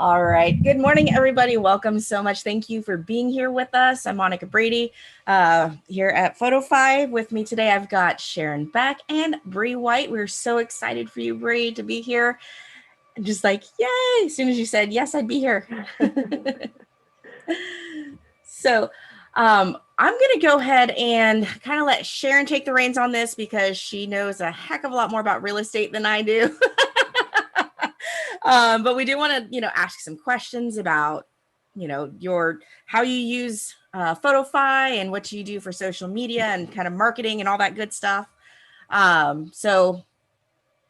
All right. Good morning, everybody. Welcome so much. Thank you for being here with us. I'm Monica Brady here at Photofy. With me today, I've got Sharon Beck and Bri White. We're so excited for you, Bri, to be here. I'm just like, yay. As soon as you said, yes, I'd be here. So I'm going to go ahead and kind of let Sharon take the reins on this because she knows a heck of a lot more about real estate than I do. But we do want to, ask some questions about, how you use Photofy and what you do for social media and kind of marketing and all that good stuff. So,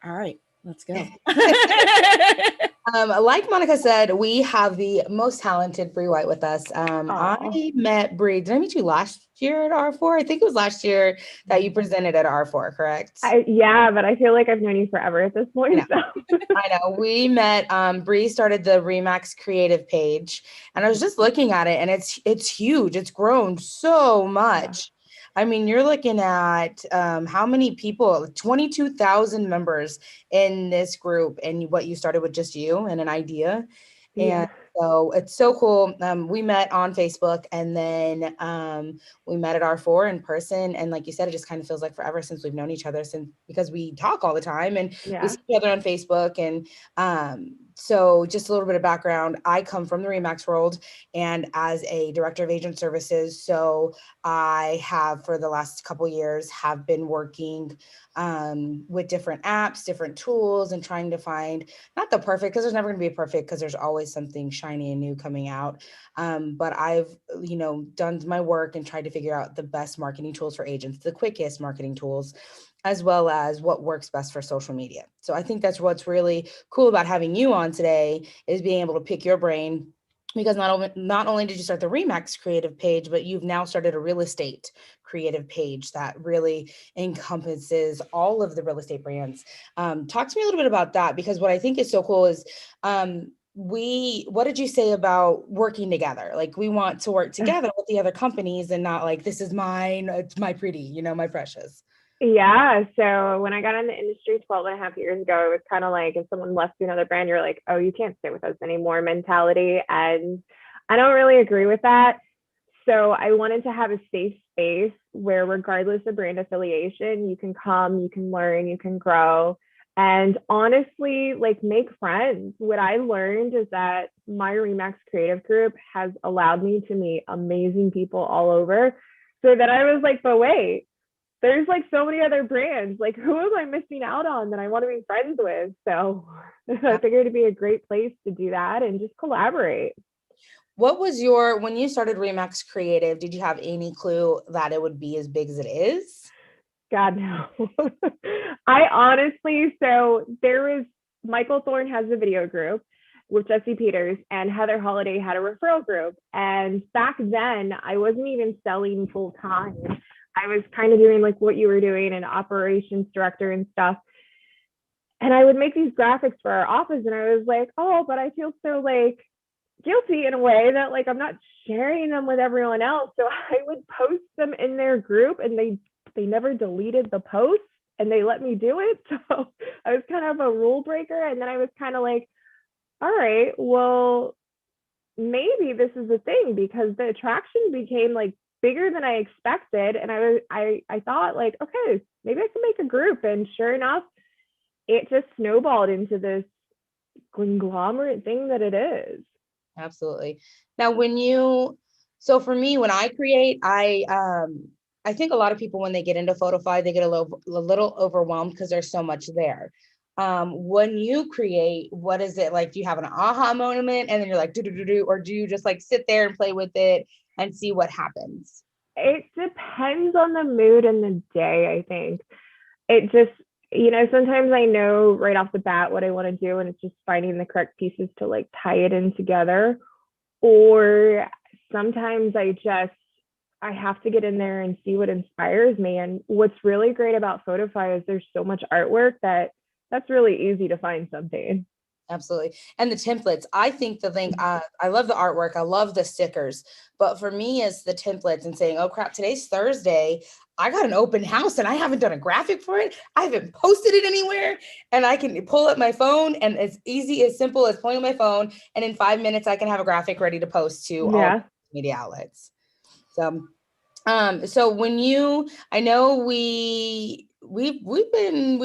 all right, let's go. Like Monica said, we have the most talented Bri White with us. I met Bri. Did I meet you last year at R4? I think it was last year that you presented at R4, correct? Yeah, but I feel like I've known you forever at this point. I know. We met. Bri started the Remax Creative page, and I was just looking at it, and it's huge. It's grown so much. I mean, you're looking at how many people, 22,000 members in this group, and what you started with just you and an idea. And so it's so cool. We met on Facebook, and then we met at R4 in person. And like you said, it just kind of feels like forever since we've known each other, because we talk all the time and we see each other on Facebook. And so just a little bit of background, I come from the Remax world and as a director of agent services. So I have, for the last couple of years, have been working with different apps, different tools, and trying to find not the perfect, because there's never going to be a perfect, because there's always something shiny and new coming out. But I've, done my work and tried to figure out the best marketing tools for agents, the quickest marketing tools, as well as what works best for social media. So I think that's what's really cool about having you on today, is being able to pick your brain, because not only did you start the Remax creative page, but you've now started a real estate creative page that really encompasses all of the real estate brands. Talk to me a little bit about that, because what I think is so cool is what did you say about working together? Like, we want to work together with the other companies and not like, this is mine, it's my pretty, my precious. Yeah. So when I got in the industry 12 and a half years ago, it was kind of like, if someone left to another brand, you're like, oh, you can't stay with us anymore mentality. And I don't really agree with that. So I wanted to have a safe space where, regardless of brand affiliation, you can come, you can learn, you can grow, and honestly, like, make friends. What I learned is that my Remax Creative Group has allowed me to meet amazing people all over. So that I was like, but wait, there's like so many other brands. Like, who am I missing out on that I want to be friends with? So I figured it'd be a great place to do that and just collaborate. What was when you started Remax Creative, did you have any clue that it would be as big as it is? God, no. I honestly, so there was, Michael Thorne has a video group with Jesse Peters, and Heather Holiday had a referral group. And back then, I wasn't even selling full time. I was kind of doing like what you were doing, an operations director and stuff. And I would make these graphics for our office, and I was like, oh, but I feel so like guilty in a way that like I'm not sharing them with everyone else. So I would post them in their group, and they never deleted the post, and they let me do it. So I was kind of a rule breaker. And then I was kind of like, all right, well, maybe this is a thing, because the attraction became like bigger than I expected. And I thought like, okay, maybe I can make a group. And sure enough, it just snowballed into this conglomerate thing that it is. Absolutely. Now, so for me, when I create, I think a lot of people, when they get into Photofy, they get a little overwhelmed because there's so much there. When you create, what is it like? Do you have an aha moment and then you're like, do, or do you just like sit there and play with it and see what happens? It depends on the mood and the day, I think. It just, sometimes I know right off the bat what I want to do, and it's just finding the correct pieces to like tie it in together. Or sometimes I have to get in there and see what inspires me. And what's really great about Photofy is there's so much artwork that's really easy to find something. Absolutely. And the templates, I think the thing, I love the artwork. I love the stickers, but for me it's the templates and saying, oh crap, today's Thursday. I got an open house and I haven't done a graphic for it. I haven't posted it anywhere, and I can pull up my phone and it's easy, as simple as pulling my phone. And in 5 minutes, I can have a graphic ready to post to all media outlets. So when I know we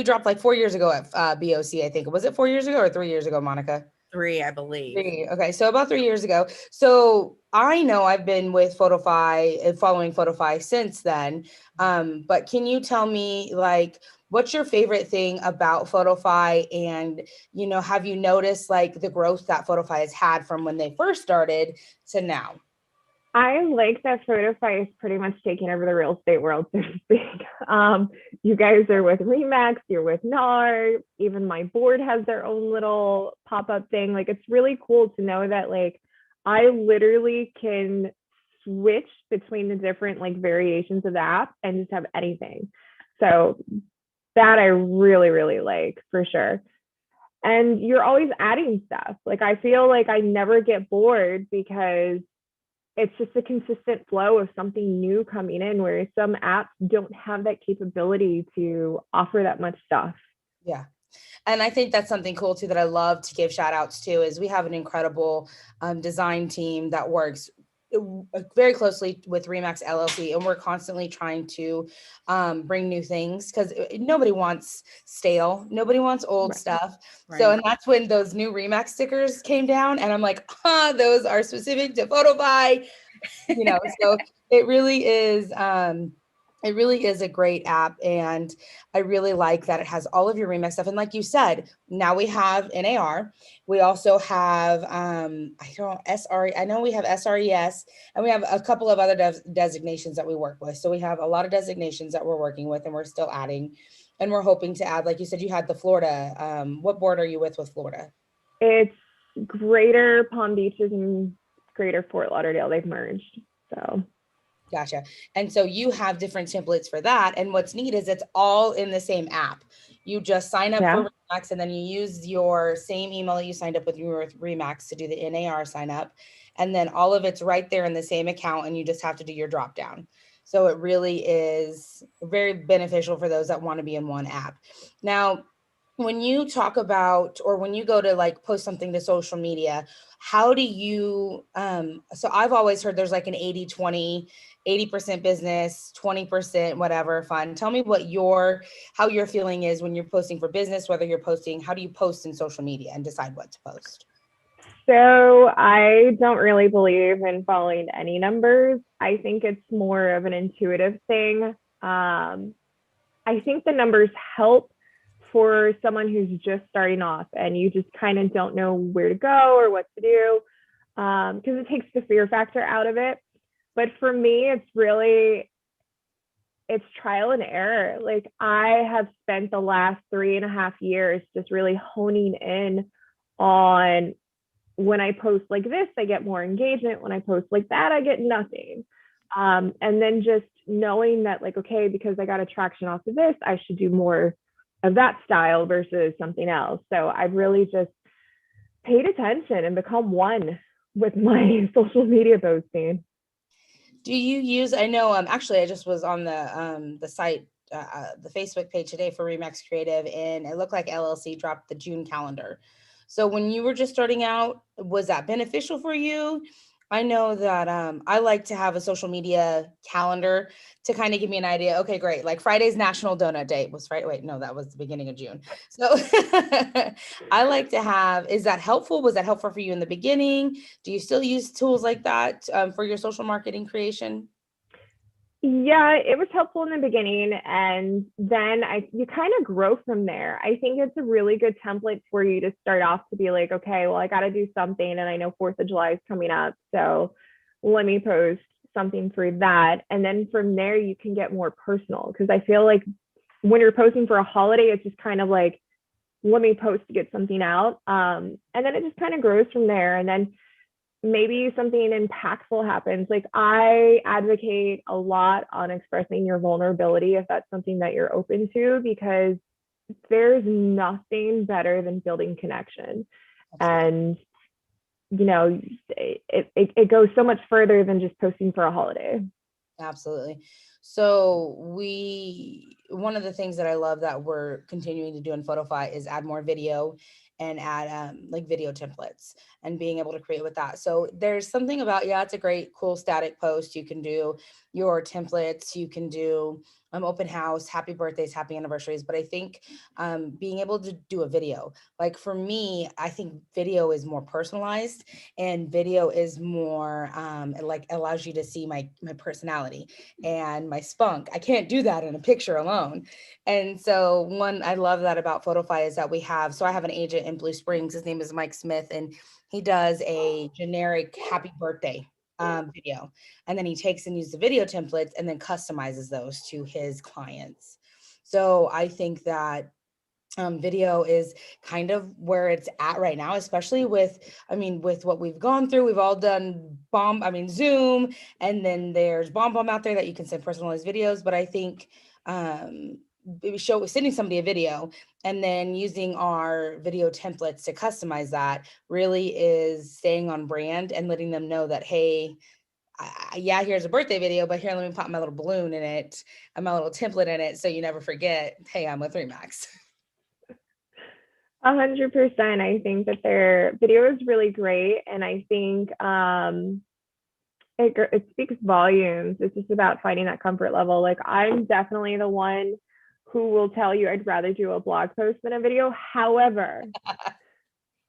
dropped like 4 years ago at BOC, I think. Was it 4 years ago or 3 years ago, Monica? 3, I believe. 3. Okay, so about 3 years ago. So I know I've been with Photofy, following Photofy since then. But can you tell me, like, what's your favorite thing about Photofy? And, have you noticed like the growth that Photofy has had from when they first started to now? I like that Photofy is pretty much taking over the real estate world, so to speak. You guys are with Remax, you're with NAR, even my board has their own little pop-up thing. Like, it's really cool to know that, like, I literally can switch between the different like variations of the app and just have anything. So that I really, really like, for sure. And you're always adding stuff. Like, I feel like I never get bored because it's just a consistent flow of something new coming in, whereas some apps don't have that capability to offer that much stuff. Yeah. And I think that's something cool too that I love to give shout outs to, is we have an incredible design team that works very closely with Remax LLC, and we're constantly trying to bring new things, because nobody wants stale, nobody wants old stuff. Right. So, and that's when those new Remax stickers came down, and I'm like, those are specific to Photofy, so it really is. It really is a great app, and I really like that it has all of your Remax stuff. And like you said, now we have NAR. We also have I know we have SRES, and we have a couple of other designations that we work with. So we have a lot of designations that we're working with, and we're still adding, and we're hoping to add. Like you said, you had the Florida. What board are you with Florida? It's Greater Palm Beaches and Greater Fort Lauderdale. They've merged. So gotcha. And so you have different templates for that. And what's neat is it's all in the same app. You just sign up for Remax, and then you use your same email that you signed up with Remax to do the NAR sign up. And then all of it's right there in the same account, and you just have to do your drop down. So it really is very beneficial for those that want to be in one app. Now, when you talk about, or when you go to like post something to social media, how do you, so I've always heard there's like an 80-20, 80% business, 20% whatever fun. Tell me how your feeling is when you're posting for business, whether you're posting, how do you post in social media and decide what to post? So I don't really believe in following any numbers. I think it's more of an intuitive thing. I think the numbers help for someone who's just starting off and you just kind of don't know where to go or what to do, because it takes the fear factor out of it. But for me, it's trial and error. Like, I have spent the last 3.5 years just really honing in on, when I post like this, I get more engagement. When I post like that, I get nothing. And then just knowing that, like, okay, because I got attraction off of this, I should do more of that style versus something else. So I've really just paid attention and become one with my social media posting. Do you use, I know, actually I just was on the site, the Facebook page today for Remax Creative, and it looked like LLC dropped the June calendar. So when you were just starting out, was that beneficial for you? I know that I like to have a social media calendar to kind of give me an idea. Okay, great. Like Friday's National Donut Day was Friday. Wait, no, that was the beginning of June. So I like to have, is that helpful? Was that helpful for you in the beginning? Do you still use tools like that for your social marketing creation? Yeah, it was helpful in the beginning, and then you kind of grow from there. I think it's a really good template for you to start off, to be like, okay, well, I got to do something, and I know 4th of July is coming up, so let me post something for that. And then from there, you can get more personal, because I feel like when you're posting for a holiday, it's just kind of like, let me post to get something out, and then it just kind of grows from there. And then maybe something impactful happens. Like, I advocate a lot on expressing your vulnerability if that's something that you're open to, because there's nothing better than building connection. And, you know, it goes so much further than just posting for a holiday. Absolutely. So one of the things that I love that we're continuing to do in Photofy is add more video and add like video templates and being able to create with that. So there's something about, yeah, it's a great, cool static post. You can do your templates, you can do open house, happy birthdays, happy anniversaries. But I think being able to do a video, like for me, I think video is more personalized and video is more it like allows you to see my personality and my spunk. I can't do that in a picture alone. And so one, I love that about Photofy is that I have an agent in Blue Springs. His name is Mike Smith, and he does a generic happy birthday video. And then he takes and uses the video templates and then customizes those to his clients. So I think that video is kind of where it's at right now, especially with what we've gone through. We've all done Zoom, and then there's BombBomb out there that you can send personalized videos. But I think sending somebody a video and then using our video templates to customize that really is staying on brand and letting them know that, hey, yeah, here's a birthday video, but here, let me pop my little balloon in it and my little template in it, so you never forget, hey, I'm with Remax. 100%. I think that their video is really great, and I think it speaks volumes. It's just about finding that comfort level. Like, I'm definitely the one who will tell you I'd rather do a blog post than a video. However,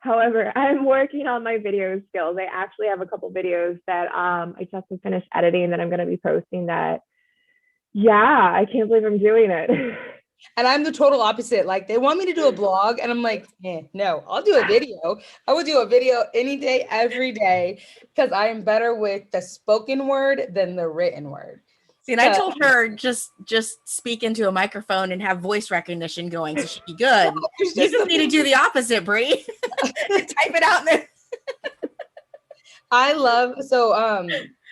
I'm working on my video skills. I actually have a couple videos that I just have to finish editing that I'm going to be posting that, yeah, I can't believe I'm doing it. And I'm the total opposite. Like, they want me to do a blog and I'm like, no, I'll do a video. I will do a video any day, every day, because I am better with the spoken word than the written word. See, and I told her just speak into a microphone and have voice recognition going, so she'd be good. You just need to do the opposite, Bri. Type it out there. I love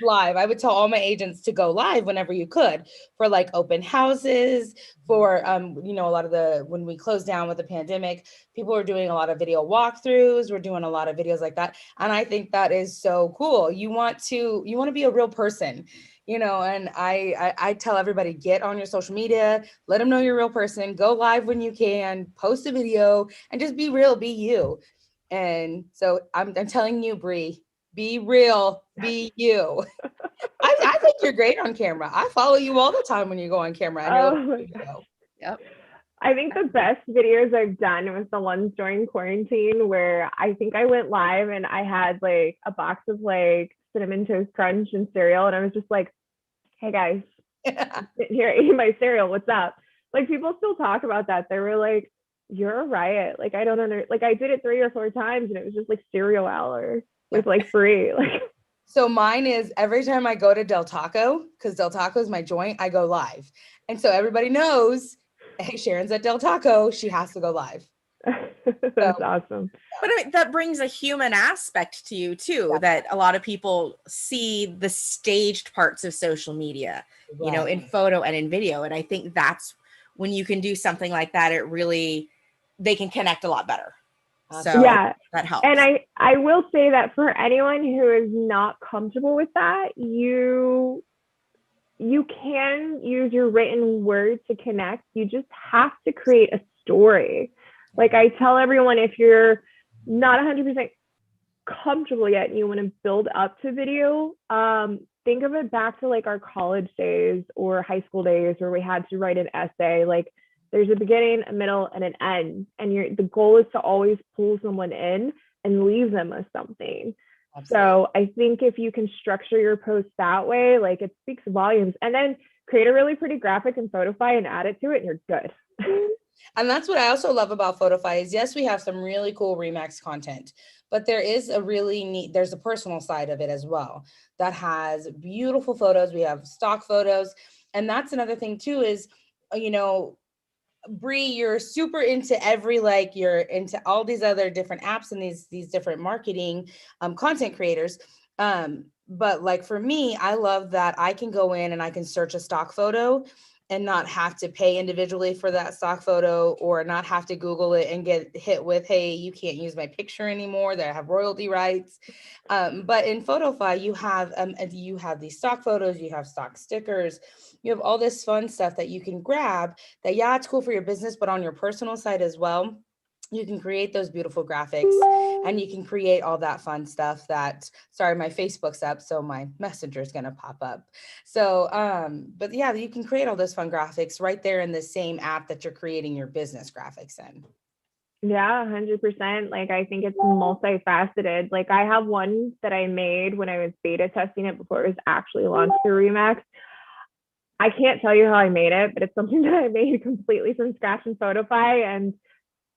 live. I would tell all my agents to go live whenever you could for like open houses, for a lot of when we closed down with the pandemic, people were doing a lot of video walkthroughs. We're doing a lot of videos like that. And I think that is so cool. You want to be a real person, and I tell everybody, get on your social media, let them know you're a real person, go live when you can, post a video, and just be real, be you. And so I'm telling you, Bri, be real, be you. I think you're great on camera. I follow you all the time when you go on camera. And Yep. I think the best videos I've done was the ones during quarantine where I think I went live and I had like a box of like Cinnamon Toast Crunch and cereal. And I was just like, hey guys, sitting here eating my cereal. What's up? Like, people still talk about that. They were like, you're a riot. Like, I don't like, I did it 3 or 4 times and it was just like cereal hour with like free. Like, so mine is every time I go to Del Taco, because Del Taco is my joint, I go live. And so everybody knows, hey, Sharon's at Del Taco, she has to go live. That's awesome. But I mean, that brings a human aspect to you too, that a lot of people see the staged parts of social media, right, in photo and in video. And I think that's when you can do something like that, they can connect a lot better. So yeah, that helps. And I will say that for anyone who is not comfortable with that, you can use your written word to connect. You just have to create a story. Like, I tell everyone, if you're not 100% comfortable yet and you want to build up to video, think of it back to like our college days or high school days where we had to write an essay. Like, there's a beginning, a middle, and an end. And the goal is to always pull someone in and leave them with something. Absolutely. So I think if you can structure your post that way, like, it speaks volumes. And then create a really pretty graphic in Photofy and add it to it, and you're good. And that's what I also love about Photofy is, yes, we have some really cool Remax content, but there is there's a personal side of it as well that has beautiful photos. We have stock photos. And that's another thing too is, Bri, you're super into you're into all these other different apps and these different marketing content creators. But like for me, I love that I can go in and I can search a stock photo and not have to pay individually for that stock photo, or not have to Google it and get hit with, hey, you can't use my picture anymore, that I have royalty rights. But in Photofy, you have these stock photos, you have stock stickers, you have all this fun stuff that you can grab that, yeah, it's cool for your business, but on your personal site as well, you can create those beautiful graphics, and you can create all that fun stuff that, sorry, my Facebook's up, so my messenger is going to pop up. So, but yeah, you can create all those fun graphics right there in the same app that you're creating your business graphics in. Yeah, 100%. Like, I think it's multifaceted. Like, I have one that I made when I was beta testing it before it was actually launched through Remax. I can't tell you how I made it, but it's something that I made completely from scratch in Photofy, and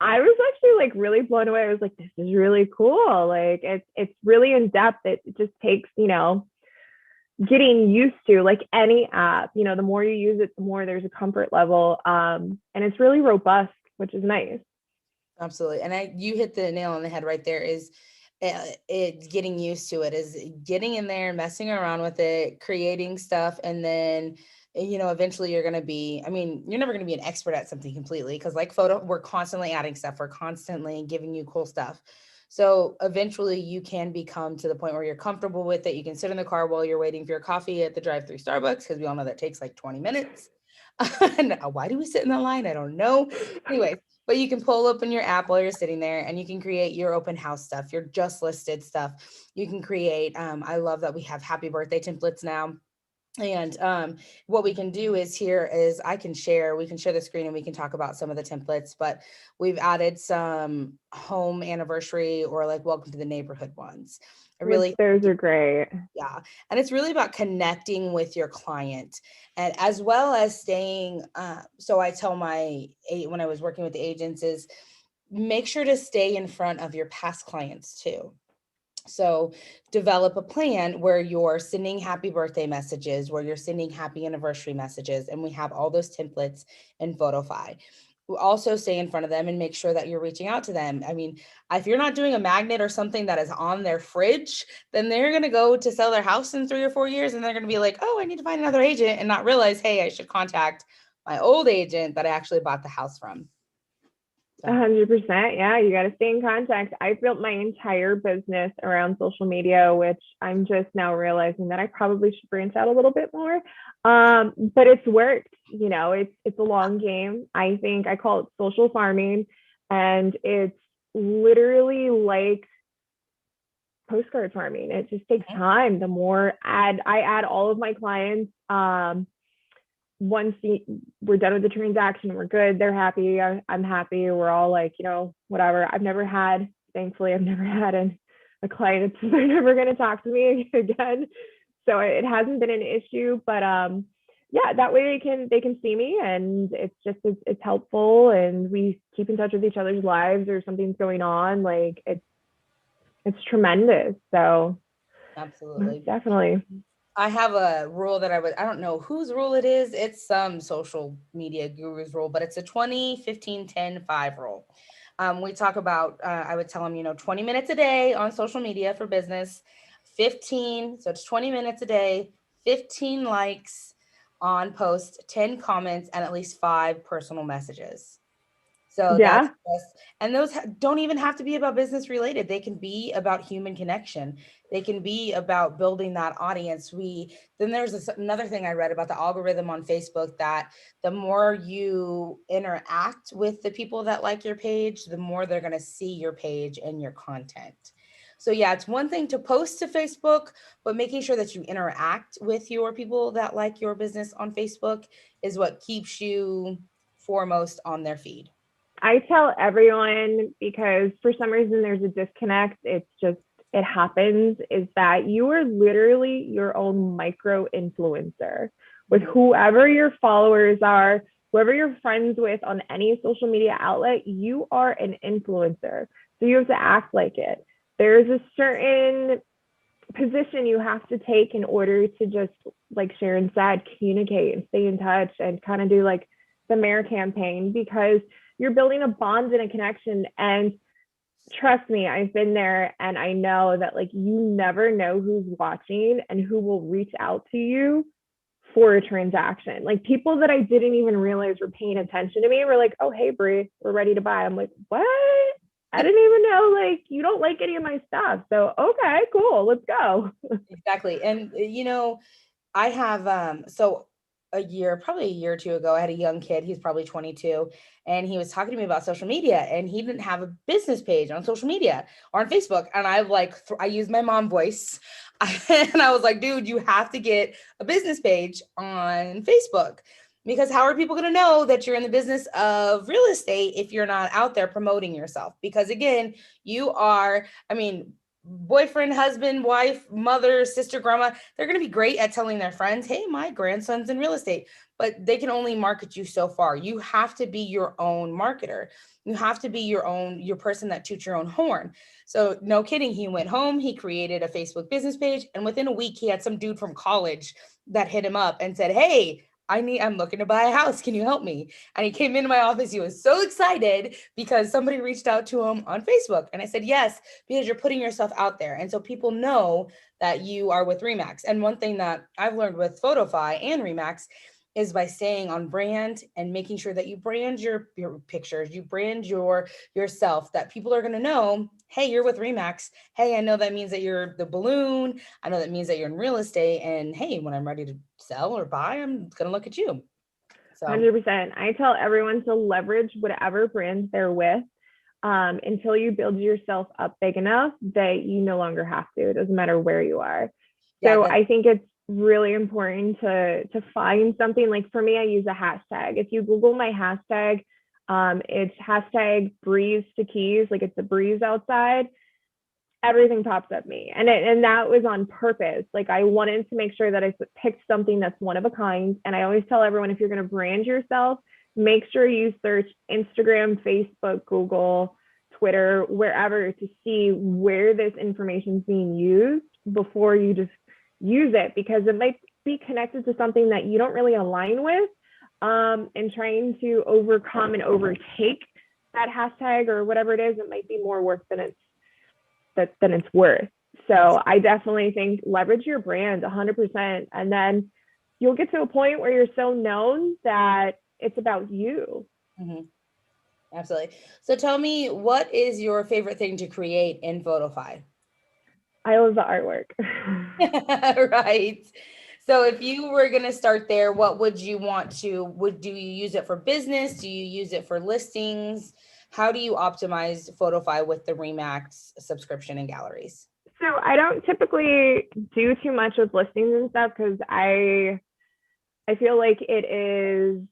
I was actually like really blown away. I was like, this is really cool. Like, it's really in depth. It just takes, getting used to, like any app. The more you use it, the more there's a comfort level. And it's really robust, which is nice. Absolutely. And you hit the nail on the head right there. Is it getting used to it, is getting in there, messing around with it, creating stuff, and then eventually you're going to be, you're never going to be an expert at something completely, because like photo, we're constantly adding stuff, we're constantly giving you cool stuff. So eventually you can become to the point where you're comfortable with it. You can sit in the car while you're waiting for your coffee at the drive-through Starbucks, because we all know that takes like 20 minutes. And why do we sit in the line? I don't know. Anyway, but you can pull open your app while you're sitting there, and you can create your open house stuff, your just listed stuff. You can create, I love that we have happy birthday templates now. And what we can do is we can share the screen, and we can talk about some of the templates, but we've added some home anniversary or like welcome to the neighborhood ones. Those are great. Yeah. And it's really about connecting with your client, and as well as staying. So I tell when I was working with the agents, is make sure to stay in front of your past clients too. So develop a plan where you're sending happy birthday messages, where you're sending happy anniversary messages, and we have all those templates in Photofy. We also stay in front of them and make sure that you're reaching out to them. If you're not doing a magnet or something that is on their fridge, then they're going to go to sell their house in 3 or 4 years, and they're going to be like, oh, I need to find another agent, and not realize, hey, I should contact my old agent that I actually bought the house from. 100%. Yeah, you got to stay in contact. I built my entire business around social media, which I'm just now realizing that I probably should branch out a little bit more. But it's worked. It's a long game. I think I call it social farming, and it's literally like postcard farming. It just takes time. The more I add all of my clients, once we're done with the transaction, we're good, they're happy, I'm happy, we're all like, whatever. Thankfully, I've never had a client that's they're never going to talk to me again. So it hasn't been an issue, but yeah, that way they can see me, and it's helpful, and we keep in touch with each other's lives, or something's going on. Like, it's tremendous. So absolutely, definitely. I have a rule that I don't know whose rule it is. It's some social media guru's rule, but it's a 20-15-10-5 rule. We talk about, I would tell them, 20 minutes a day on social media for business, 15. So it's 20 minutes a day, 15 likes on post, 10 comments, and at least 5 personal messages. So yeah, and those don't even have to be about business related. They can be about human connection. They can be about building that audience. Then there's another thing I read about the algorithm on Facebook, that the more you interact with the people that like your page, the more they're going to see your page and your content. So yeah, it's one thing to post to Facebook, but making sure that you interact with your people that like your business on Facebook is what keeps you foremost on their feed. I tell everyone, because for some reason there's a disconnect. It happens, is that you are literally your own micro influencer with whoever your followers are, whoever you're friends with on any social media outlet. You are an influencer. So you have to act like it. There's a certain position you have to take in order to just, like Sharon said, communicate and stay in touch and kind of do like the mayor campaign, because you're building a bond and a connection. And trust me, I've been there, and I know that, like, you never know who's watching and who will reach out to you for a transaction. Like people that I didn't even realize were paying attention to me were like, oh, hey, Bri, we're ready to buy. I'm like, what? I didn't even know like you don't like any of my stuff. So, okay, cool. Let's go. Exactly. And I have so probably a year or two ago, I had a young kid, he's probably 22, and he was talking to me about social media, and he didn't have a business page on social media or on Facebook. And I used my mom voice and I was like, dude, you have to get a business page on Facebook, because how are people going to know that you're in the business of real estate if you're not out there promoting yourself? Because again, you are, I mean, boyfriend, husband, wife, mother, sister, grandma, they're going to be great at telling their friends, hey, my grandson's in real estate, but they can only market you so far. You have to be your own marketer. You have to be your person that toots your own horn. So no kidding. He went home, he created a Facebook business page, and within a week, he had some dude from college that hit him up and said, hey, I'm looking to buy a house. Can you help me? And he came into my office. He was so excited because somebody reached out to him on Facebook. And I said, yes, because you're putting yourself out there. And so people know that you are with Remax. And one thing that I've learned with Photofy and Remax is by staying on brand and making sure that you brand your pictures, you brand yourself, that people are going to know, hey, you're with Remax. Hey, I know that means that you're the balloon. I know that means that you're in real estate. And hey, when I'm ready to sell or buy, I'm going to look at you. So 100%. I tell everyone to leverage whatever brand they're with until you build yourself up big enough that you no longer have to. It doesn't matter where you are. So I think it's really important to find something. Like for me, I use a hashtag. If you Google my hashtag, it's hashtag breeze to keys, like it's a breeze outside. Everything pops up me, and that was on purpose. Like I wanted to make sure that I picked something that's one of a kind. And I always tell everyone, if you're going to brand yourself, make sure you search Instagram, Facebook, Google, Twitter, wherever, to see where this information is being used before you just use it, because it might be connected to something that you don't really align with, and trying to overcome and overtake that hashtag or whatever it is, it might be more work than it's worth. So I definitely think leverage your brand 100%, and then you'll get to a point where you're so known that it's about you. Mm-hmm. Absolutely. So tell me, what is your favorite thing to create in Photofy? I love the artwork. Right. So if you were going to start there, what would you want to, do you use it for business? Do you use it for listings? How do you optimize Photofy with the Remax subscription and galleries? So I don't typically do too much with listings and stuff, because I feel like it is,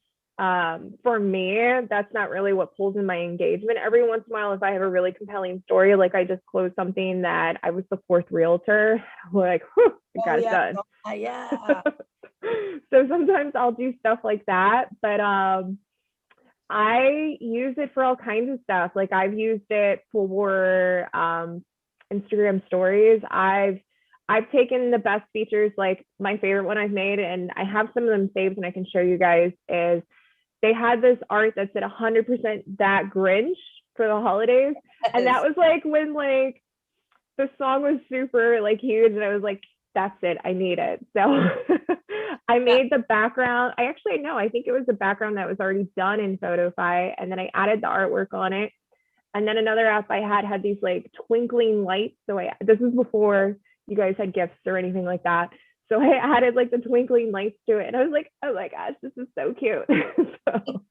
for me, that's not really what pulls in my engagement. Every once in a while, if I have a really compelling story, like I just closed something that I was the fourth realtor, like, whew, I got it done. Yeah. So sometimes I'll do stuff like that, but I use it for all kinds of stuff. Like I've used it for Instagram stories. I've taken the best features, like my favorite one I've made, and I have some of them saved and I can show you guys, is they had this art that said 100% that Grinch for the holidays. Yes. And that was like when like the song was super like huge, and I was like, that's it, I need it. So I made the background. I think it was the background that was already done in Photofy, and then I added the artwork on it. And then another app I had these like twinkling lights. So this is before you guys had gifts or anything like that. So I added like the twinkling lights to it, and I was like, oh my gosh, this is so cute. So.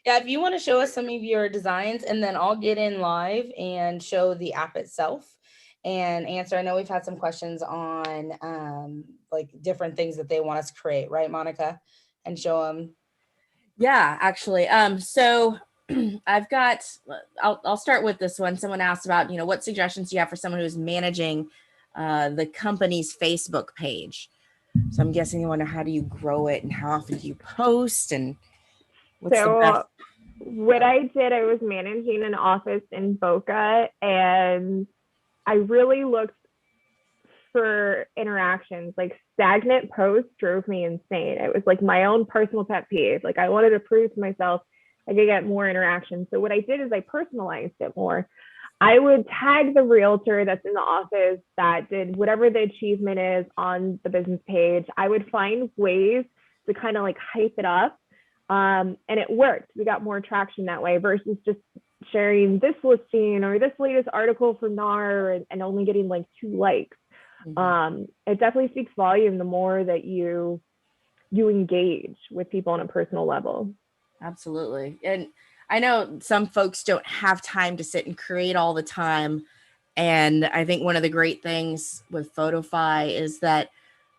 Yeah, if you want to show us some of your designs, and then I'll get in live and show the app itself and answer. I know we've had some questions on like different things that they want us to create, right, Monica? And show them. Yeah, actually. So I'll start with this one. Someone asked about, what suggestions do you have for someone who's managing the company's Facebook page? So I'm guessing you wonder, how do you grow it and how often do you post, and what's the best? What I did, I was managing an office in Boca, and I really looked for interactions. Like stagnant posts drove me insane. It was like my own personal pet peeve. Like I wanted to prove to myself I could get more interactions. So what I did is I personalized it more. I would tag the realtor that's in the office that did whatever the achievement is on the business page. I would find ways to kind of like hype it up. And it worked. We got more traction that way versus just sharing this listing or this latest article from NAR and only getting like 2 likes. It definitely speaks volume the more that you engage with people on a personal level. Absolutely. And I know some folks don't have time to sit and create all the time. And I think one of the great things with Photofy is that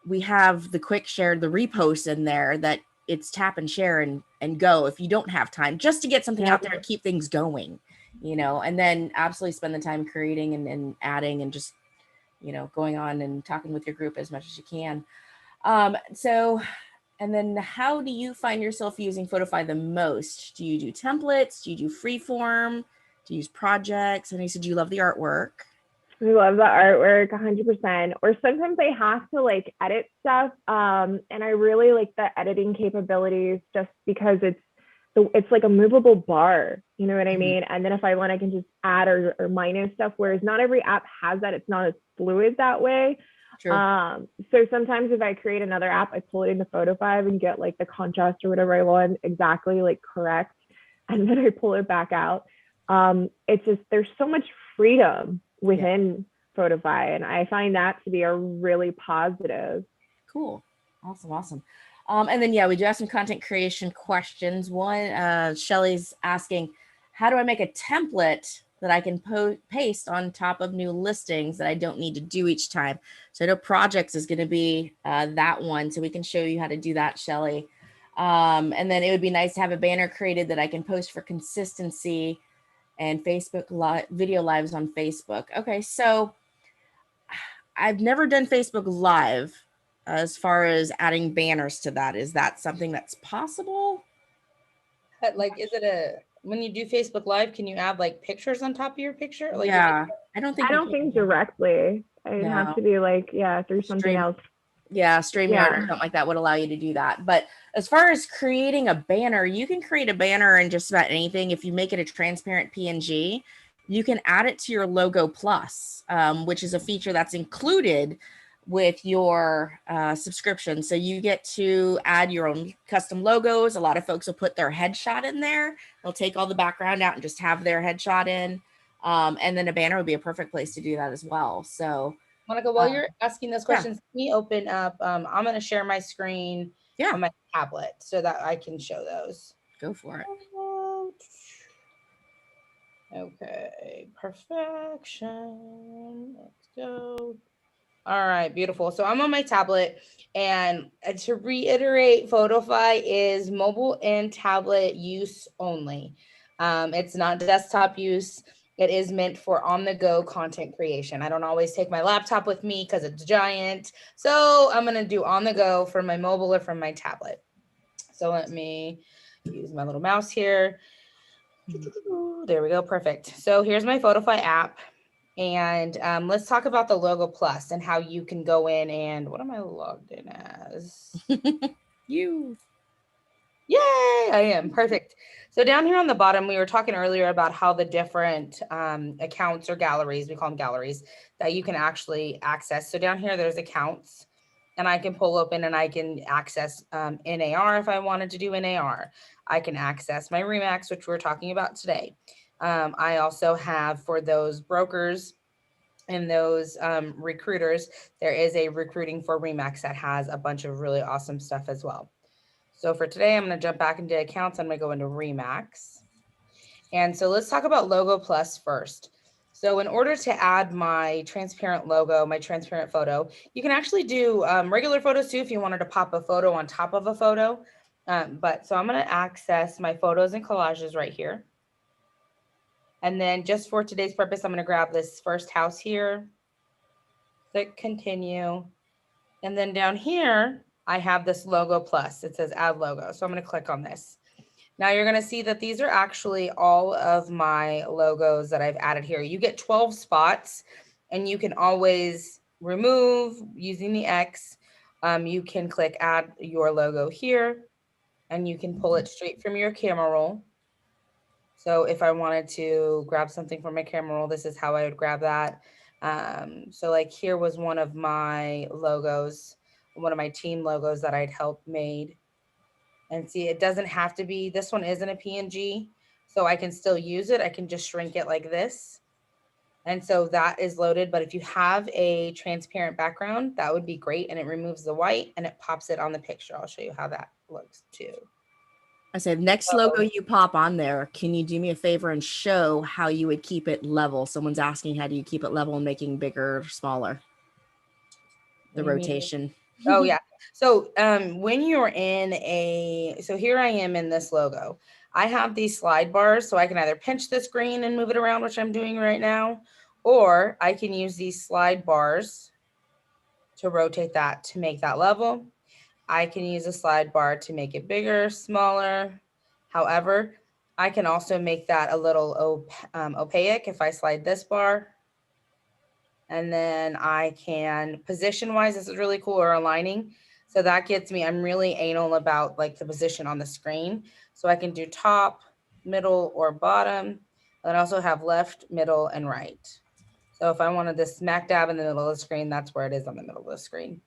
we have the quick share, the repost in there, that it's tap and share and go if you don't have time, just to get something out there to keep things going, you know, and then absolutely spend the time creating and adding and just, you know, going on and talking with your group as much as you can. And then how do you find yourself using Photofy the most? Do you do templates? Do you do freeform? Do you use projects? And you said you love the artwork. I love the artwork 100%. Or sometimes I have to like edit stuff. And I really like the editing capabilities just because it's like a movable bar, you know what I mean? And then if I want, I can just add or minus stuff, whereas not every app has that. It's not as fluid that way. So sometimes if I create another app, I pull it into Photofy and get like the contrast or whatever I want exactly like correct. And then I pull it back out. It's just, there's so much freedom within Photofy. And I find that to be a really positive. Cool. Awesome. And then, we do have some content creation questions. One, Shelly's asking, how do I make a template that I can paste on top of new listings that I don't need to do each time? So I know projects is going to be that one. So we can show you how to do that, Shelly. And then it would be nice to have a banner created that I can post for consistency and Facebook video lives on Facebook. Okay, so I've never done Facebook Live as far as adding banners to that. Is that something that's possible? Like, is it when you do Facebook Live, can you add like pictures on top of your picture? Like, I don't think directly. It'd have to be like, through something else. StreamYard or something like that would allow you to do that. But as far as creating a banner, you can create a banner in just about anything. If you make it a transparent PNG, you can add it to your Logo Plus, which is a feature that's included with your subscription. So you get to add your own custom logos. A lot of folks will put their headshot in there. They'll take all the background out and just have their headshot in. And then a banner would be a perfect place to do that as well. So Monica, while you're asking those questions, let me open up. I'm going to share my screen on my tablet so that I can show those. Go for it. Okay, perfection. Let's go. All right, beautiful. So I'm on my tablet, and to reiterate, Photofy is mobile and tablet use only. It's not desktop use. It is meant for on-the-go content creation. I don't always take my laptop with me because it's giant. So I'm going to do on-the-go from my mobile or from my tablet. So let me use my little mouse here. There we go. Perfect. So here's my Photofy app. And let's talk about the Logo Plus and how you can go in and what am I logged in as? You. Yay, I am. Perfect. So down here on the bottom, we were talking earlier about how the different accounts or galleries, we call them galleries, that you can actually access. So down here, there's accounts, and I can pull open and I can access NAR if I wanted to do NAR. I can access my Remax, which we're talking about today. I also have, for those brokers and those recruiters, there is a recruiting for Remax that has a bunch of really awesome stuff as well. So for today, I'm going to jump back into accounts. I'm going to go into Remax. And so let's talk about Logo Plus first. So in order to add my transparent logo, my transparent photo, you can actually do regular photos too if you wanted to pop a photo on top of a photo. So I'm going to access my photos and collages right here. And then just for today's purpose, I'm going to grab this first house here, click continue. And then down here, I have this Logo Plus. It says add logo. So I'm going to click on this. Now you're going to see that these are actually all of my logos that I've added here. You get 12 spots, and you can always remove using the X. You can click add your logo here, and you can pull it straight from your camera roll. So if I wanted to grab something from my camera roll, this is how I would grab that. So like here was one of my logos, one of my team logos that I'd helped made. And see, it doesn't have to be, this one isn't a PNG, so I can still use it. I can just shrink it like this. And so that is loaded. But if you have a transparent background, that would be great. And it removes the white and it pops it on the picture. I'll show you how that looks too. I said, next logo you pop on there, can you do me a favor and show how you would keep it level? Someone's asking, how do you keep it level and making bigger or smaller? The rotation. Oh yeah. So when you're in so here I am in this logo. I have these slide bars, so I can either pinch the screen and move it around, which I'm doing right now, or I can use these slide bars to rotate that to make that level. I can use a slide bar to make it bigger, smaller. However, I can also make that a little opaque if I slide this bar. And then I can, position-wise, this is really cool, or aligning. So that gets me, I'm really anal about like the position on the screen. So I can do top, middle, or bottom. And I also have left, middle, and right. So if I wanted this smack dab in the middle of the screen, that's where it is on the middle of the screen.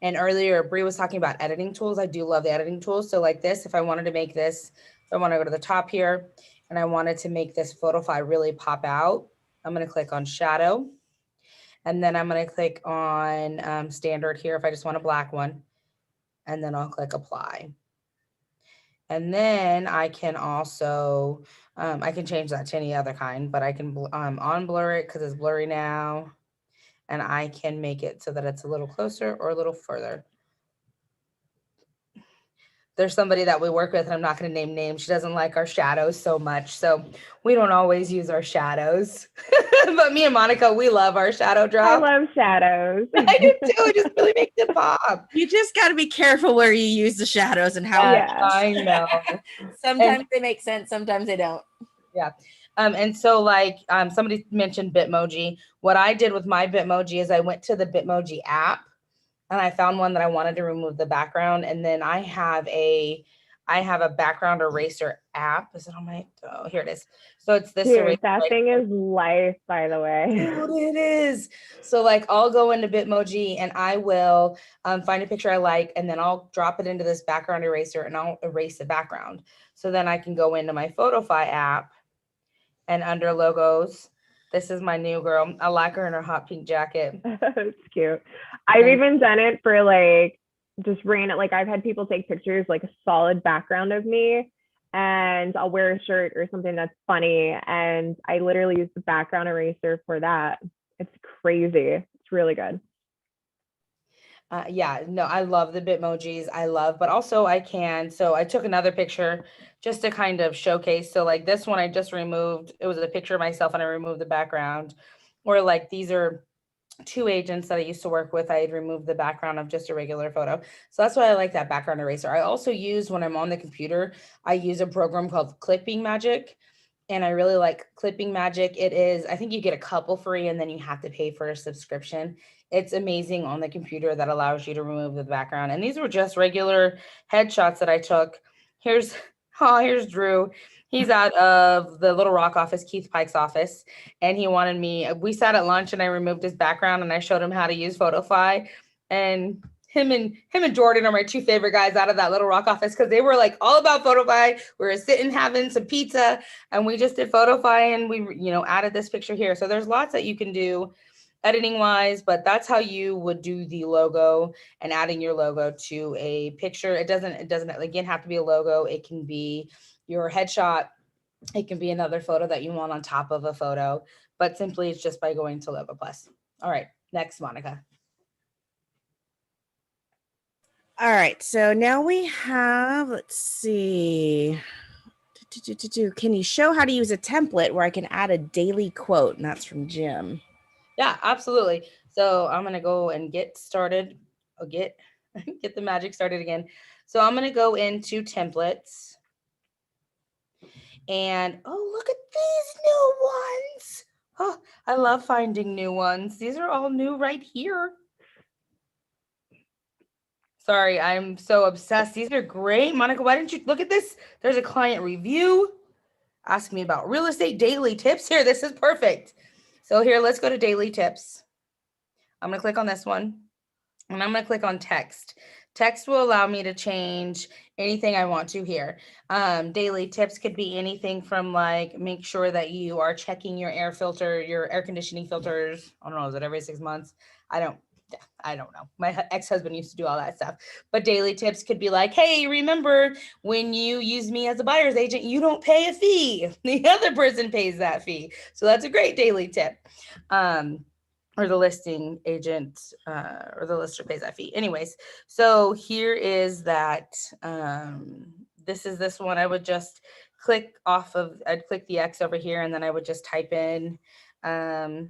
And earlier, Bri was talking about editing tools. I do love the editing tools. So like this, if I wanted to make this, if I want to go to the top here, and I wanted to make this Photofy really pop out, I'm going to click on shadow. And then I'm going to click on standard here if I just want a black one. And then I'll click apply. And then I can also, I can change that to any other kind, but I can unblur it because it's blurry now. And I can make it so that it's a little closer or a little further. There's somebody that we work with, and I'm not going to name names. She doesn't like our shadows so much. So we don't always use our shadows. But me and Monica, we love our shadow drop. I love shadows. I do too. It just really makes it pop. You just got to be careful where you use the shadows and how. Yeah, I know. Sometimes they make sense. Sometimes they don't. Yeah. And so like somebody mentioned Bitmoji. What I did with my Bitmoji is I went to the Bitmoji app and I found one that I wanted to remove the background. And then I have a background eraser app. Is it on my, oh, here it is. So it's this. Dude, that thing is life, by the way. Dude, it is. So like I'll go into Bitmoji and I will find a picture I like, and then I'll drop it into this background eraser and I'll erase the background. So then I can go into my Photofy app and under logos, this is my new girl. I like her in her hot pink jacket. It's cute. I've even done it for like, just ran it. Like I've had people take pictures, like a solid background of me, and I'll wear a shirt or something that's funny. And I literally use the background eraser for that. It's crazy. It's really good. Yeah, no, I love the Bitmojis. But also I can, so I took another picture just to kind of showcase. So like this one I just removed, it was a picture of myself and I removed the background. Or like these are two agents that I used to work with. I had removed the background of just a regular photo. So that's why I like that background eraser. I also use, when I'm on the computer, I use a program called Clipping Magic. And I really like Clipping Magic. It is, I think you get a couple free and then you have to pay for a subscription. It's amazing on the computer that allows you to remove the background. And these were just regular headshots that I took. Here's Drew. He's out of the Little Rock office, Keith Pike's office. And he wanted me, we sat at lunch and I removed his background and I showed him how to use Photofy. And him and Jordan are my two favorite guys out of that Little Rock office because they were like all about Photofy. We were sitting having some pizza and we just did Photofy and we, added this picture here. So there's lots that you can do editing wise, but that's how you would do the logo and adding your logo to a picture. It doesn't again have to be a logo. It can be your headshot. It can be another photo that you want on top of a photo, but simply it's just by going to Logo Plus. All right, next, Monica. All right, so now we have, let's see. Can you show how to use a template where I can add a daily quote? And that's from Jim. Yeah, absolutely. So I'm going to go and get started, get the magic started again. So I'm going to go into templates and, oh, look at these new ones. Oh, I love finding new ones. These are all new right here. Sorry, I'm so obsessed. These are great. Monica, why didn't you look at this? There's a client review. Ask me about real estate daily tips. Here, this is perfect. So here, let's go to daily tips. I'm going to click on this one and I'm going to click on text. Text will allow me to change anything I want to here. Daily tips could be anything from like, make sure that you are checking your air filter, your air conditioning filters. I don't know, is it every 6 months? I don't know. My ex-husband used to do all that stuff. But daily tips could be like, hey, remember when you use me as a buyer's agent, you don't pay a fee. The other person pays that fee. So that's a great daily tip. Or the listing agent or the lister pays that fee. Anyways, so here is that. This is this one. I would just click off of, I'd click the X over here, and then I would just type in, I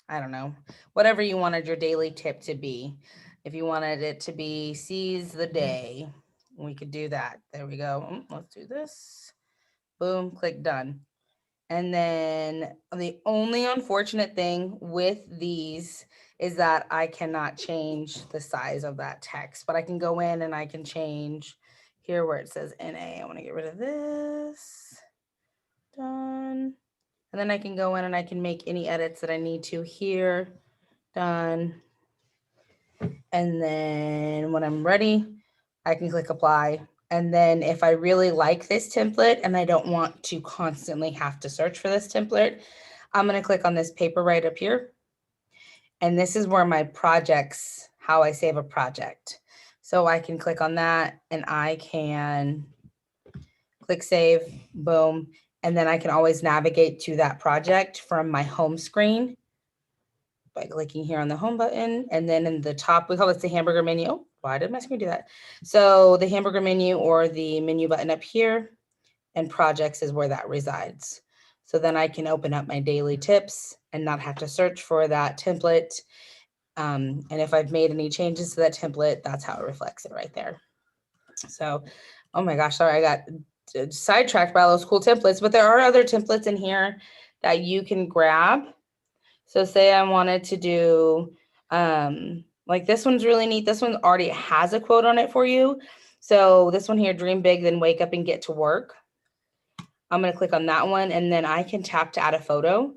don't know, whatever you wanted your daily tip to be. If you wanted it to be seize the day, we could do that. There we go. Let's do this. Boom, click done. And then the only unfortunate thing with these is that I cannot change the size of that text, but I can go in and I can change here where it says NA. I want to get rid of this. Done. And then I can go in and I can make any edits that I need to here. Done. And then when I'm ready, I can click apply. And then if I really like this template and I don't want to constantly have to search for this template, I'm going to click on this paper right up here. And this is where my projects, how I save a project. So I can click on that and I can click save, boom. And then I can always navigate to that project from my home screen by clicking here on the home button. And then in the top, we call this the hamburger menu. Oh, why did my screen do that? So the hamburger menu or the menu button up here, and projects is where that resides. So then I can open up my daily tips and not have to search for that template. And if I've made any changes to that template, that's how it reflects it right there. So, oh my gosh, sorry, I got sidetracked by all those cool templates, but there are other templates in here that you can grab. So say I wanted to do, like this one's really neat. This one already has a quote on it for you. So this one here, dream big, then wake up and get to work. I'm going to click on that one and then I can tap to add a photo.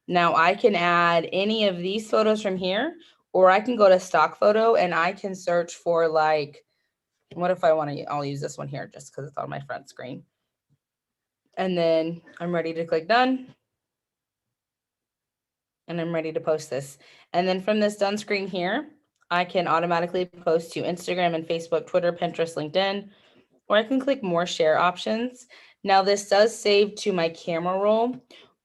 Now I can add any of these photos from here, or I can go to stock photo and I can search for like, what if I want to, I'll use this one here just because it's on my front screen. And then I'm ready to click done. And I'm ready to post this. And then from this done screen here, I can automatically post to Instagram and Facebook, Twitter, Pinterest, LinkedIn, or I can click more share options. Now this does save to my camera roll,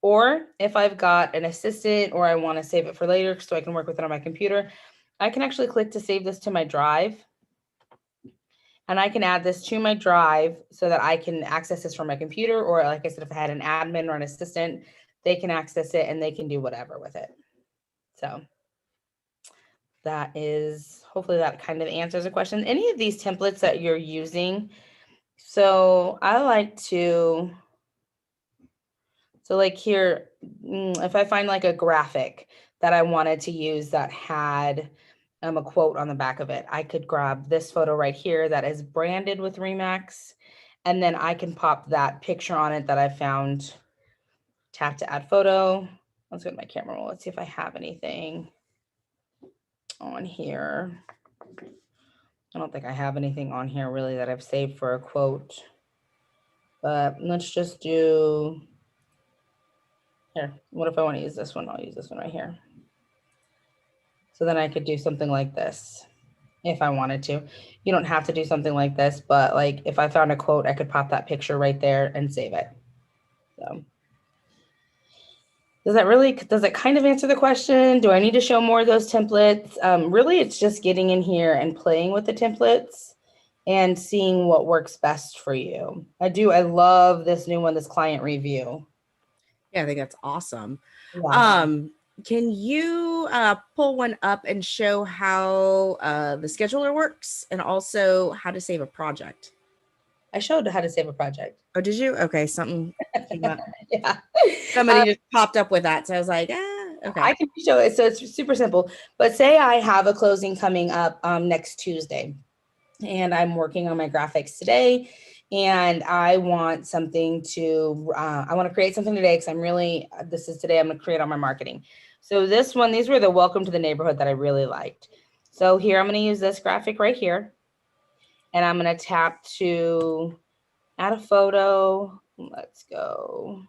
or if I've got an assistant or I want to save it for later so I can work with it on my computer, I can actually click to save this to my drive. And I can add this to my drive so that I can access this from my computer, or like I said, if I had an admin or an assistant, they can access it and they can do whatever with it. So that is, hopefully that kind of answers the question. Any of these templates that you're using. So I like to, so like here, if I find like a graphic that I wanted to use that had a quote on the back of it, I could grab this photo right here that is branded with Remax, and then I can pop that picture on it that I found. Tap to add photo. Let's go to my camera roll. Let's see if I have anything on here. I don't think I have anything on here really that I've saved for a quote, but let's just do here. What if I want to use this one? I'll use this one right here. So then I could do something like this if I wanted to. You don't have to do something like this, but like if I found a quote, I could pop that picture right there and save it. So does it kind of answer the question? Do I need to show more of those templates? Really, it's just getting in here and playing with the templates and seeing what works best for you. I love this new one, this client review. Yeah, I think that's awesome. Yeah. Can you pull one up and show how the scheduler works and also how to save a project? I showed how to save a project. Oh, did you? Okay, something came up. Yeah. Somebody just popped up with that. So I was like, okay. I can show it. So it's super simple. But say I have a closing coming up next Tuesday, and I'm working on my graphics today, and I want something to, I want to create something today because this is today I'm going to create on my marketing. So this one, these were the welcome to the neighborhood that I really liked. So here, I'm going to use this graphic right here. And I'm going to tap to add a photo. Let's go.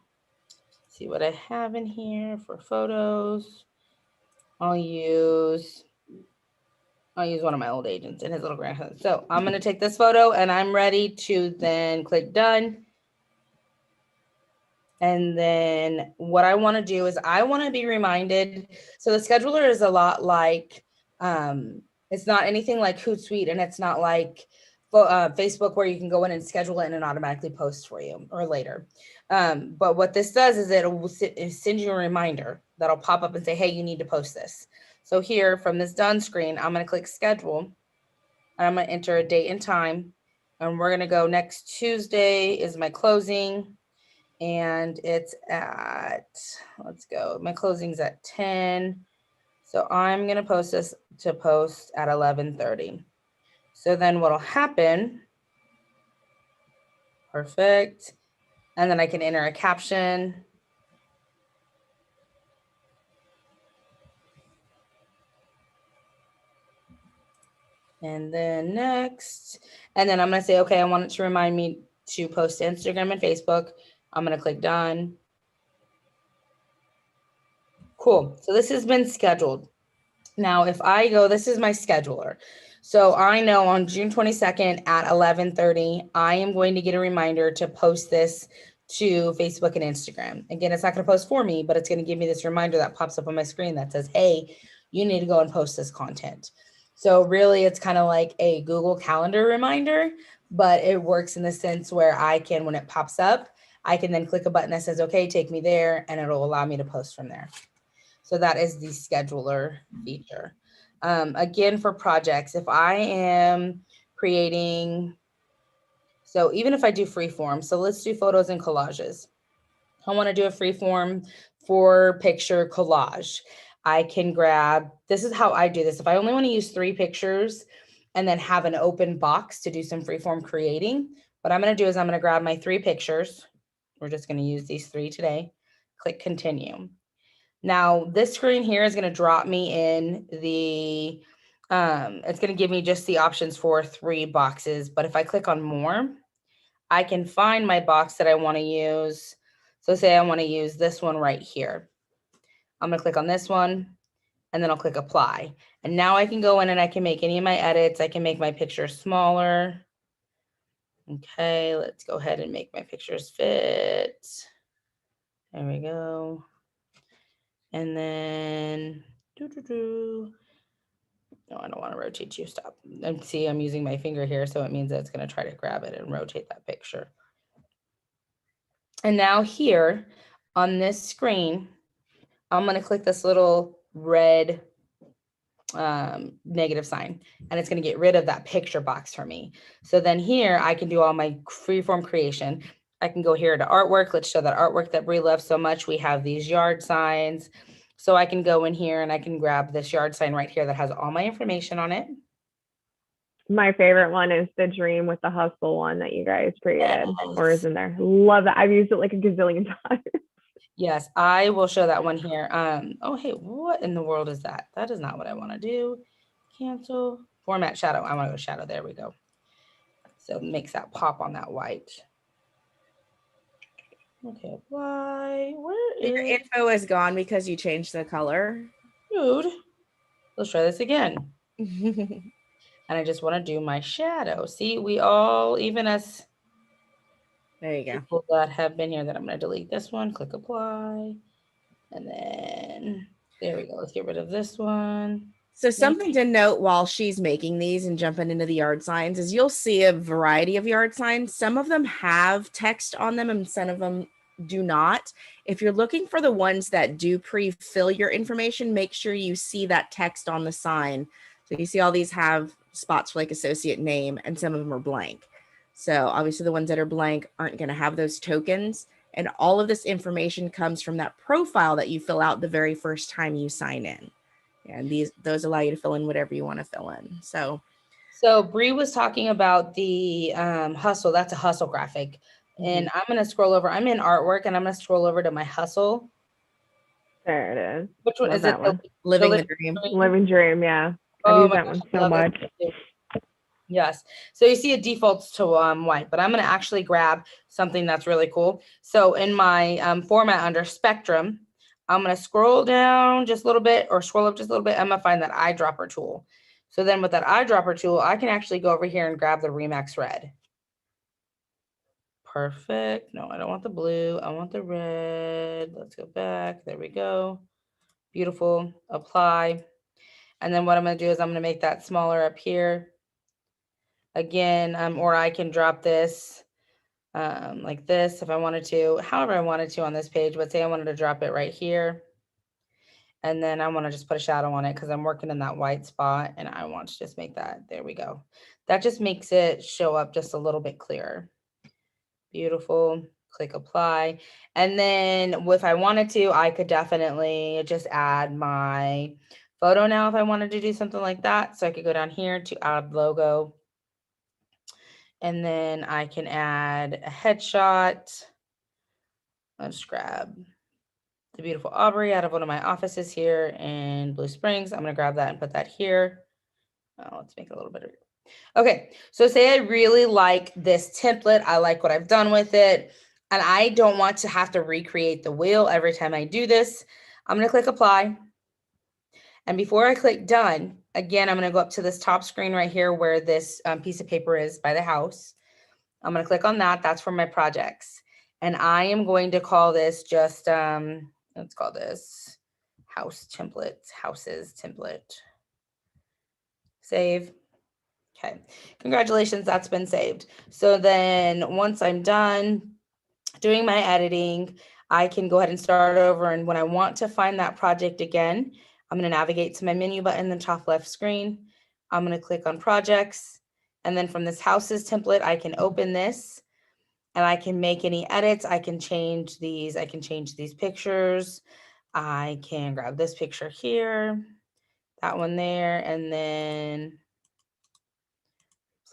See what I have in here for photos. I'll use one of my old agents and his little grandson. So I'm going to take this photo and I'm ready to then click done. And then what I want to do is I want to be reminded. So the scheduler is a lot like, it's not anything like Hootsuite, and it's not like Facebook where you can go in and schedule it and it automatically posts for you or later. But what this does is it will send you a reminder that'll pop up and say, hey, you need to post this. So here from this done screen, I'm going to click schedule and I'm going to enter a date and time. And we're going to go next Tuesday is my closing. And it's at, let's go, my closing's at 10. So I'm going to post this to post at 11:30. So then what'll happen, perfect. And then I can enter a caption. And then next, and then I'm going to say, okay, I want it to remind me to post to Instagram and Facebook. I'm going to click done. Cool. So this has been scheduled. Now, if I go, this is my scheduler. So I know on June 22nd at 11:30, I am going to get a reminder to post this to Facebook and Instagram. Again, it's not going to post for me, but it's going to give me this reminder that pops up on my screen that says, hey, you need to go and post this content. So really, it's kind of like a Google Calendar reminder, but it works in the sense where I can, when it pops up, I can then click a button that says, okay, take me there, and it'll allow me to post from there. So that is the scheduler feature. Again, for projects, if I am creating, so even if I do free form, so let's do photos and collages. I want to do a free form for picture collage. I can grab, this is how I do this. If I only want to use 3 pictures and then have an open box to do some free form creating, what I'm going to do is I'm going to grab my 3 pictures. We're just going to use these 3 today. Click continue. Now this screen here is going to drop me in the, it's going to give me just the options for 3 boxes. But if I click on more, I can find my box that I want to use. So say I want to use this one right here. I'm going to click on this one and then I'll click apply. And now I can go in and I can make any of my edits. I can make my picture smaller. Okay, let's go ahead and make my pictures fit. There we go. And then, no, I don't want to rotate you, stop. And see, I'm using my finger here, so it means that it's going to try to grab it and rotate that picture. And now here on this screen, I'm going to click this little red negative sign, and it's going to get rid of that picture box for me. So then here I can do all my freeform creation. I can go here to artwork. Let's show that artwork that Bri loves so much. We have these yard signs. So I can go in here and I can grab this yard sign right here that has all my information on it. My favorite one is the dream with the hustle one that you guys created, or is in there. Love that. I've used it like a gazillion times. Yes, I will show that one here. Oh, hey, what in the world is that? That is not what I want to do. Cancel. Format shadow. I want to go shadow. There we go. So it makes that pop on that white. Okay, why? Where is Your info is gone because you changed the color. Dude? Let's try this again. And I just want to do my shadow. See, we all, even as There you go. people that have been here, that I'm going to delete this one, click apply. And then there we go. Let's get rid of this one. So something to note while she's making these and jumping into the yard signs is you'll see a variety of yard signs. Some of them have text on them and some of them do not. If you're looking for the ones that do pre-fill your information, make sure you see that text on the sign. So you see all these have spots for like associate name and some of them are blank. So obviously the ones that are blank aren't going to have those tokens. And all of this information comes from that profile that you fill out the very first time you sign in. And those allow you to fill in whatever you want to fill in. So Bri was talking about the hustle. That's a hustle graphic. And I'm going to scroll over. I'm in artwork and I'm going to scroll over to my hustle. There it is. Which one Love is that it? one. Living the dream. Living dream, yeah. I've Oh used my that gosh, one I so love much. it. Yes. So you see it defaults to white, but I'm going to actually grab something that's really cool. So in my format under spectrum, I'm going to scroll down just a little bit or scroll up just a little bit. I'm going to find that eyedropper tool. So then with that eyedropper tool, I can actually go over here and grab the Remax red. Perfect. No, I don't want the blue. I want the red. Let's go back. There we go. Beautiful. Apply. And then what I'm going to do is I'm going to make that smaller up here. Again, or I can drop this like this if I wanted to, however I wanted to on this page, but say I wanted to drop it right here. And then I want to just put a shadow on it because I'm working in that white spot and I want to just make that, there we go. That just makes it show up just a little bit clearer. Beautiful. Click apply. And then if I wanted to, I could definitely just add my photo now if I wanted to do something like that. So I could go down here to add logo. And then I can add a headshot. Let's grab the beautiful Aubrey out of one of my offices here in Blue Springs. I'm going to grab that and put that here. Oh, let's make it a little bit. Okay, so say I really like this template. I like what I've done with it. And I don't want to have to recreate the wheel every time I do this. I'm going to click apply. And before I click done, again, I'm going to go up to this top screen right here where this piece of paper is by the house. I'm going to click on that. That's for my projects. And I am going to call this just, let's call this house templates, houses template. Save. Okay. Congratulations. That's been saved. So then once I'm done doing my editing, I can go ahead and start over. And when I want to find that project again, I'm going to navigate to my menu button in the top left screen. I'm going to click on projects. And then from this houses template, I can open this and I can make any edits. I can change these. I can change these pictures. I can grab this picture here, that one there, and then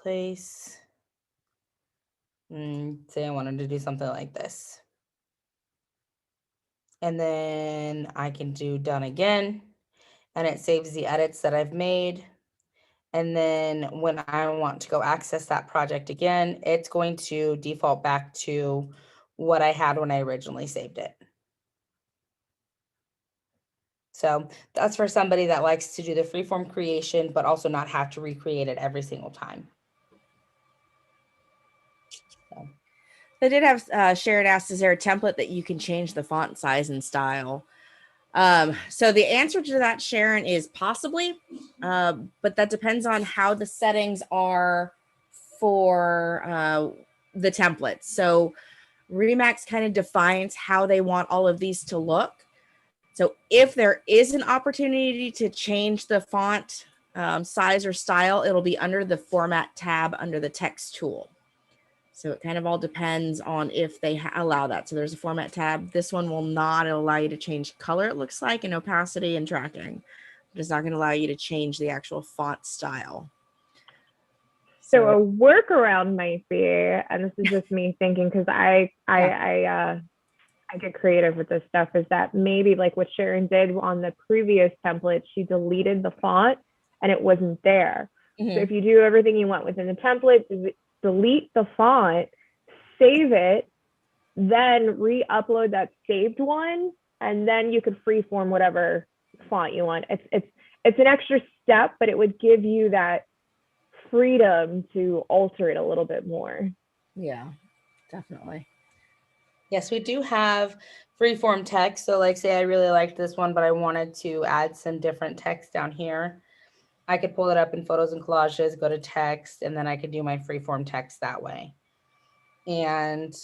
place. Say I wanted to do something like this. And then I can do done again, and it saves the edits that I've made. And then when I want to go access that project again, it's going to default back to what I had when I originally saved it. So that's for somebody that likes to do the freeform creation, but also not have to recreate it every single time. So. I did have Sharon asked, is there a template that you can change the font size and style? So the answer to that, Sharon, is possibly, but that depends on how the settings are for the templates. So Remax kind of defines how they want all of these to look. So if there is an opportunity to change the font size or style, it'll be under the format tab under the text tool. So it kind of all depends on if they allow that. So there's a format tab. This one will not allow you to change color, it looks like, and opacity and tracking. But it's not going to allow you to change the actual font style. So a workaround might be, and this is just me thinking because I get creative with this stuff, is that maybe like what Sharon did on the previous template, she deleted the font and it wasn't there. So if you do everything you want within the template, delete the font, save it, then re-upload that saved one, and then you could freeform whatever font you want. It's an extra step, but it would give you that freedom to alter it a little bit more. Yeah, definitely. Yes, we do have freeform text. So like say I really liked this one, but I wanted to add some different text down here. I could pull it up in photos and collages, go to text, and then I could do my freeform text that way. And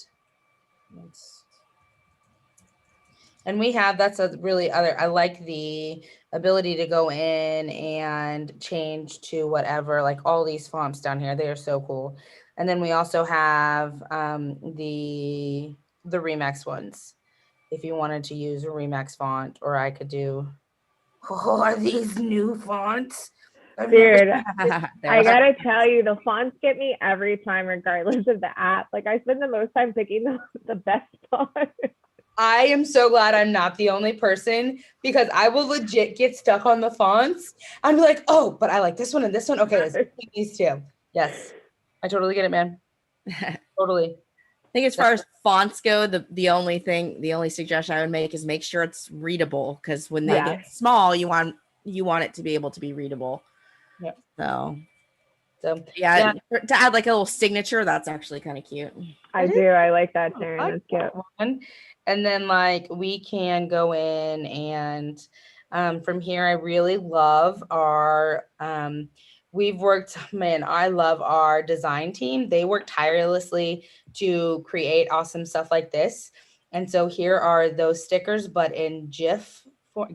we have, that's a really other, I like the ability to go in and change to whatever, like all these fonts down here, they are so cool. And then we also have the Remax ones. If you wanted to use a Remax font, or I could do, oh, are these new fonts? Dude, I gotta tell you, the fonts get me every time, regardless of the app. Like I spend the most time picking the best font. I am so glad I'm not the only person, because I will legit get stuck on the fonts. I'm like, oh, but I like this one and this one. Okay, let's keep these two. Yes, I totally get it, man. Totally. I think as far as fonts go, the only suggestion I would make is make sure it's readable, because when they get small, you want it to be able to be readable. Yeah. So yeah, to add like a little signature, that's actually kind of cute. I do. I like that, Sharon. That's cute. And then like we can go in and from here, I really love our I love our design team. They work tirelessly to create awesome stuff like this. And so here are those stickers, but in GIF. I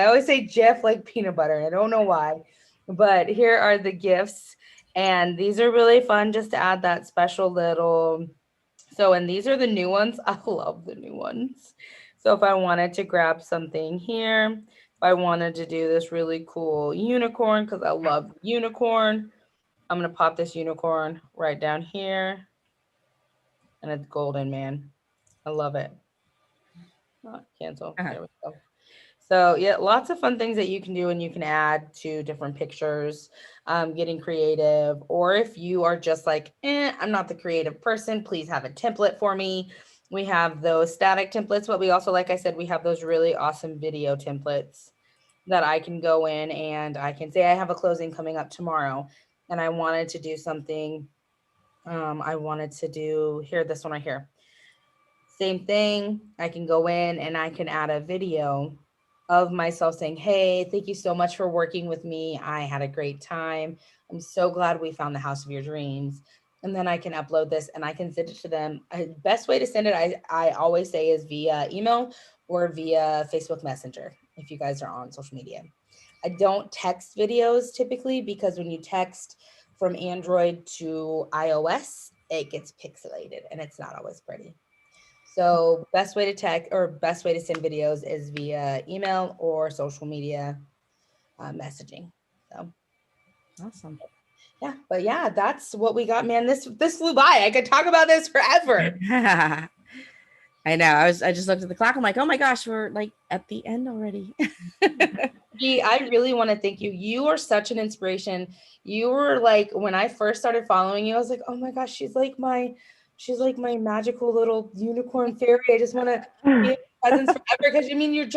always say GIF like peanut butter. I don't know why, but here are the gifts. And these are really fun just to add that special little. So, and these are the new ones. I love the new ones. So if I wanted to grab something here, if I wanted to do this really cool unicorn, because I love unicorn, I'm going to pop this unicorn right down here. And it's golden, man. I love it. Oh, cancel. There we go. So yeah, lots of fun things that you can do, and you can add to different pictures, getting creative. Or if you are just like, I'm not the creative person, please have a template for me. We have those static templates, but we also, like I said, we have those really awesome video templates that I can go in and I can say I have a closing coming up tomorrow and I wanted to do something. I wanted to do this one right here. Same thing. I can go in and I can add a video of myself saying, hey, thank you so much for working with me. I had a great time. I'm so glad we found the house of your dreams. And then I can upload this and I can send it to them. Best way to send it, I always say, is via email or via Facebook Messenger if you guys are on social media. I don't text videos typically, because when you text from Android to iOS, it gets pixelated and it's not always pretty. So best way to send videos is via email or social media messaging. So awesome. Yeah, but yeah, that's what we got, man. This flew by. I could talk about this forever. I know. I just looked at the clock. I'm like, oh my gosh, we're like at the end already. I really want to thank you. You are such an inspiration. You were like, when I first started following you, I was like, oh my gosh, she's like my magical little unicorn fairy. I just want to be presence forever. Because I mean, you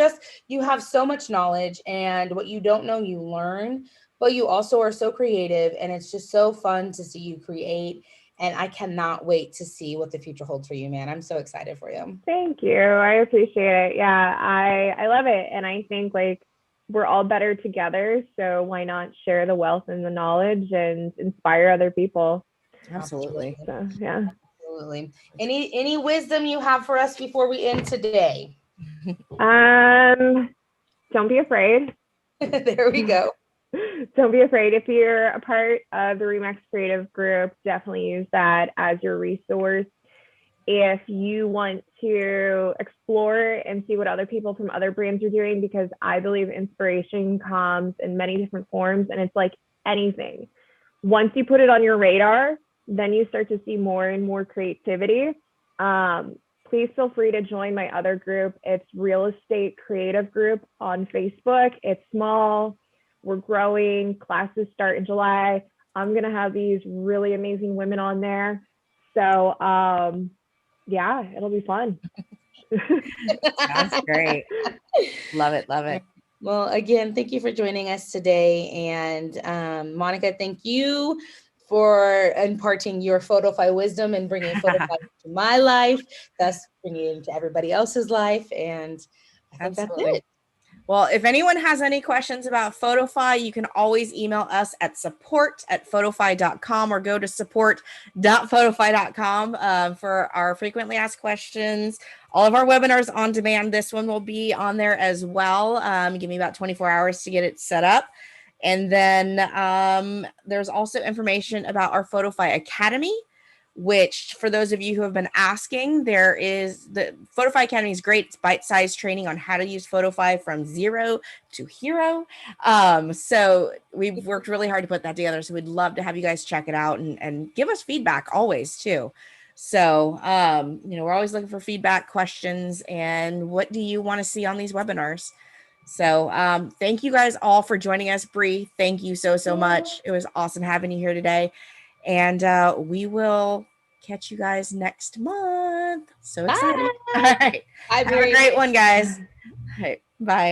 have so much knowledge, and what you don't know, you learn, but you also are so creative, and it's just so fun to see you create. And I cannot wait to see what the future holds for you, man. I'm so excited for you. Thank you. I appreciate it. Yeah, I love it. And I think like we're all better together. So why not share the wealth and the knowledge and inspire other people? Absolutely. So, yeah. Absolutely. Any wisdom you have for us before we end today? Don't be afraid. There we go. Don't be afraid. If you're a part of the Remax Creative Group, definitely use that as your resource. If you want to explore and see what other people from other brands are doing, because I believe inspiration comes in many different forms, and it's like anything. Once you put it on your radar, then you start to see more and more creativity. Please feel free to join my other group. It's Real Estate Creative Group on Facebook. It's small. We're growing. Classes start in July. I'm going to have these really amazing women on there. So, yeah, it'll be fun. That's great. Love it. Love it. Well, again, thank you for joining us today. And Monica, thank you for imparting your Photofy wisdom and bringing Photofy to my life, thus bringing it into everybody else's life. And I think that's it. Well, if anyone has any questions about Photofy, you can always email us at support@photofy.com or go to support.photofy.com for our frequently asked questions. All of our webinars on demand. This one will be on there as well. Give me about 24 hours to get it set up. And then there's also information about our Photofy Academy, which for those of you who have been asking, there is the Photofy Academy is great. It's bite-sized training on how to use Photofy from zero to hero. So we've worked really hard to put that together. So we'd love to have you guys check it out and give us feedback always too. So, we're always looking for feedback, questions, and what do you want to see on these webinars? So, thank you guys all for joining us. Bri, thank you so much. It was awesome having you here today. And we will catch you guys next month. So excited. Bye. All right. Bye, Have a Bri. great one, guys. All right. Bye.